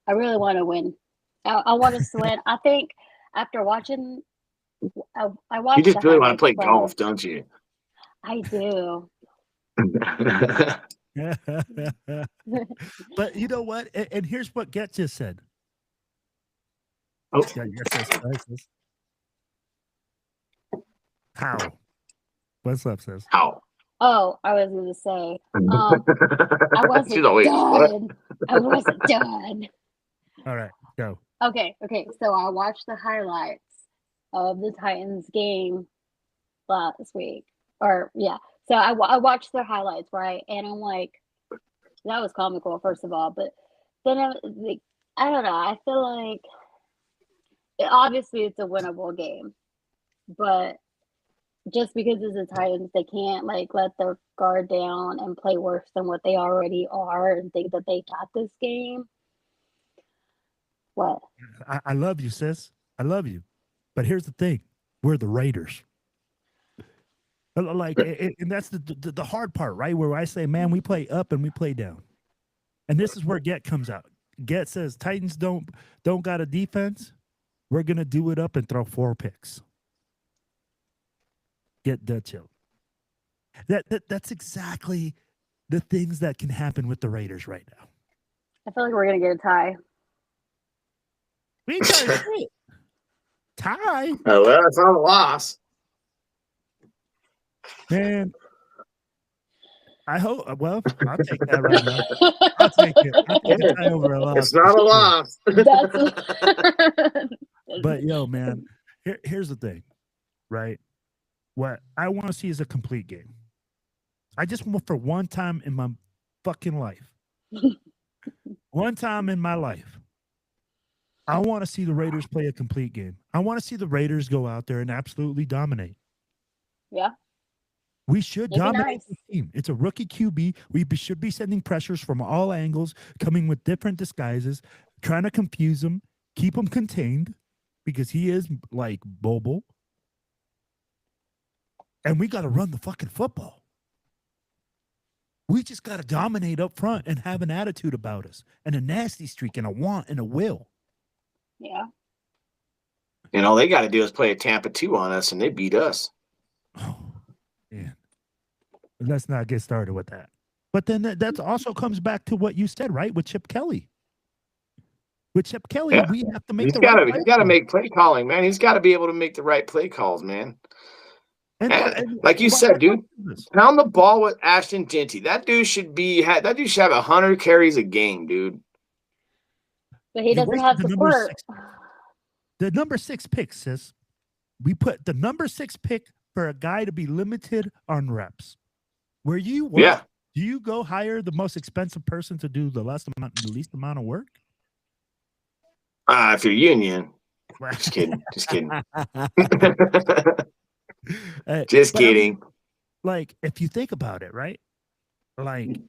I really want to win. I want us to win. I think after watching, I watched. You just really want to play golf, don't you? I do. But you know what? And here's what Get just said. Oh, yeah, how? What's up, sis? How? Oh, I was going to say, I wasn't done. I wasn't done. All right, go. Okay. So I watched the highlights of the Titans game last week. So I watched their highlights, right? And I'm like, that was comical, first of all. But then I don't know. I feel like obviously it's a winnable game. But just because it's the Titans, they can't like let their guard down and play worse than what they already are and think that they got this game. What? I love you, sis. I love you. But here's the thing. We're the Raiders. Like, and that's the hard part, right? Where I say, man, we play up and we play down. And this is where Get comes out. Get says Titans don't got a defense. We're gonna do it up and throw 4 picks. Get dead chill. That's exactly the things that can happen with the Raiders right now. I feel like we're gonna get a tie. We ain't got shit. Tie, Oh, well, it's not a loss. man. I hope. Well, I'll take that right now. I'll take it. I'll take a tie over a loss. It's not a loss. But yo, man, here's the thing, right? What I want to see is a complete game. I just want for one time in my fucking life, one time in my life, I want to see the Raiders play a complete game. I want to see the Raiders go out there and absolutely dominate. Yeah. We should It'd be dominate nice. the team. It's a rookie QB. Should be sending pressures from all angles, coming with different disguises, trying to confuse him, keep him contained because he is like Bobo. And we got to run the fucking football. We just got to dominate up front and have an attitude about us and a nasty streak and a want and a will. Yeah. And all they got to do is play a Tampa 2 on us, and they beat us. Oh, man. Let's not get started with that. But then that also comes back to what you said, right? With Chip Kelly. With Chip Kelly, Yeah. we have to make He's the got right to. He's got to make play calling, man. He's got to be able to make the right play calls, man. And like you said, dude, pound the ball with Ashton Genty. That dude should have 100 carries a game, dude. But he doesn't have support. The number 6 pick, sis. We put the number 6 pick for a guy to be limited on reps. Where you work, do you go hire the most expensive person to do the least amount of work? If you're union. Just kidding. Just kidding. Just kidding. Like, if you think about it, right? Like,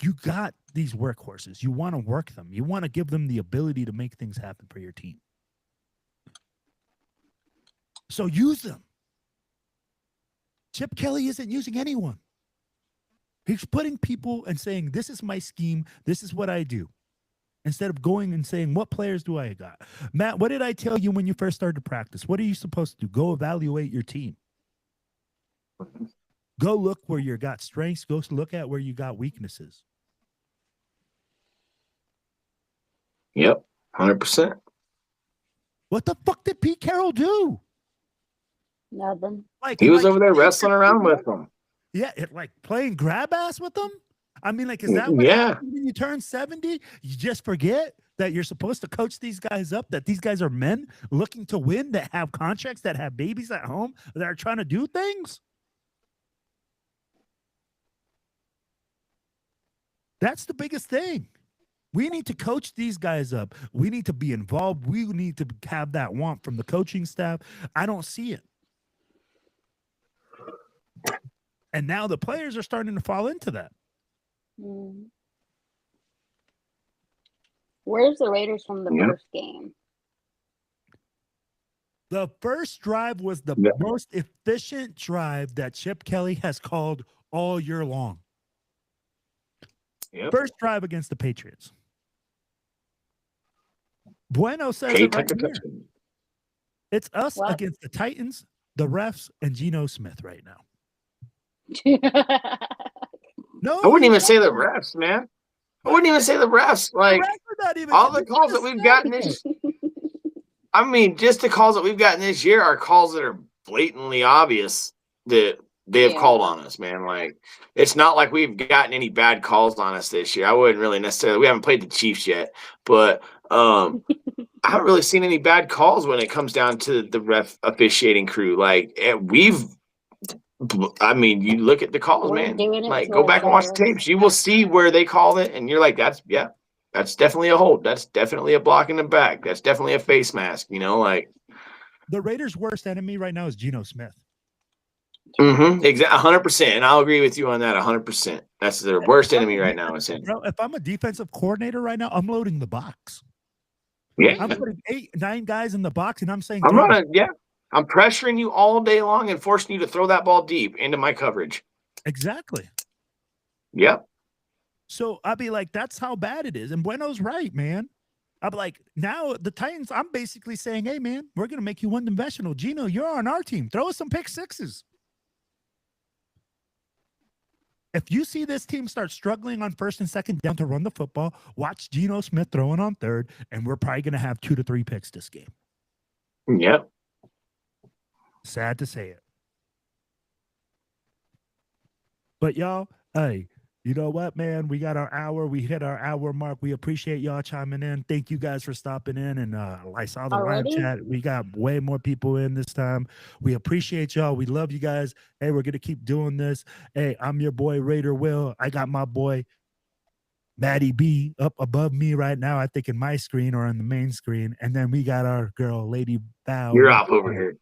you got these workhorses. You want to work them. You want to give them the ability to make things happen for your team. So use them. Chip Kelly isn't using anyone. He's putting people and saying, this is my scheme. This is what I do. Instead of going and saying, what players do I got? Matt, what did I tell you when you first started practice? What are you supposed to do? Go evaluate your team. Go look where you got strengths. Go look at where you got weaknesses. Yep, 100%. What the fuck did Pete Carroll do? Nothing. Like he was over there wrestling around with them. Yeah, like playing grab ass with them. I mean, like, is that what happens when you turn 70? You just forget that you're supposed to coach these guys up, that these guys are men looking to win, that have contracts, that have babies at home, that are trying to do things? That's the biggest thing. We need to coach these guys up. We need to be involved. We need to have that want from the coaching staff. I don't see it. And now the players are starting to fall into that. Where's the Raiders from the first game? The first drive was the most efficient drive that Chip Kelly has called all year long. Yep. First drive against the Patriots. Bueno says it right here. It's us against the Titans, the refs, and Geno Smith right now. No, I wouldn't even say the refs, man. I wouldn't even say the refs. Like, all the calls that we've gotten this, I mean, just the calls that we've gotten this year are calls that are blatantly obvious that they have called on us, man. Like, it's not like we've gotten any bad calls on us this year. I wouldn't really necessarily. We haven't played the Chiefs yet, but I haven't really seen any bad calls when it comes down to the ref officiating crew. Like, I mean, you look at the calls, man. Like, go back and watch the tapes. You will see where they called it, and you're like, that's definitely a hold. That's definitely a block in the back. That's definitely a face mask. You know, like the Raiders' worst enemy right now is Geno Smith. Exactly, 100%, and I'll agree with you on that. 100%. That's their worst enemy right now. Is him. Bro, if I'm a defensive coordinator right now, I'm loading the box. Yeah, I'm putting 8-9 guys in the box, and I'm saying, I'm pressuring you all day long and forcing you to throw that ball deep into my coverage. Exactly. Yep. So I'll be like, that's how bad it is. And Bueno's right, man. I'll be like, now the Titans, I'm basically saying, hey, man, we're going to make you one-dimensional. Geno, you're on our team. Throw us some pick sixes. If you see this team start struggling on first and second down to run the football, watch Geno Smith throwing on third, and we're probably going to have 2 to 3 picks this game. Yep. Sad to say it. But y'all, hey, you know what, man? We got our hour. We hit our hour mark. We appreciate y'all chiming in. Thank you guys for stopping in. And I saw the live chat. We got way more people in this time. We appreciate y'all. We love you guys. Hey, we're going to keep doing this. Hey, I'm your boy, Raider Will. I got my boy, Maddie B, up above me right now, I think in my screen or on the main screen. And then we got our girl, Lady Bow. You're off over here.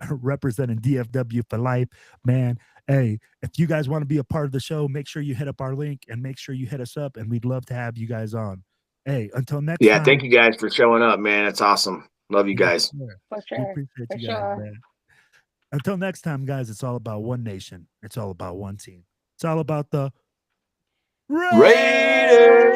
Representing DFW for life, man. Hey, if you guys want to be a part of the show, make sure you hit up our link and make sure you hit us up, and we'd love to have you guys on. Hey, until next time. Thank you guys for showing up, man. It's awesome. Love you guys. For sure. We appreciate you guys, man. Until next time, guys, it's all about one nation. It's all about one team. It's all about the Raiders.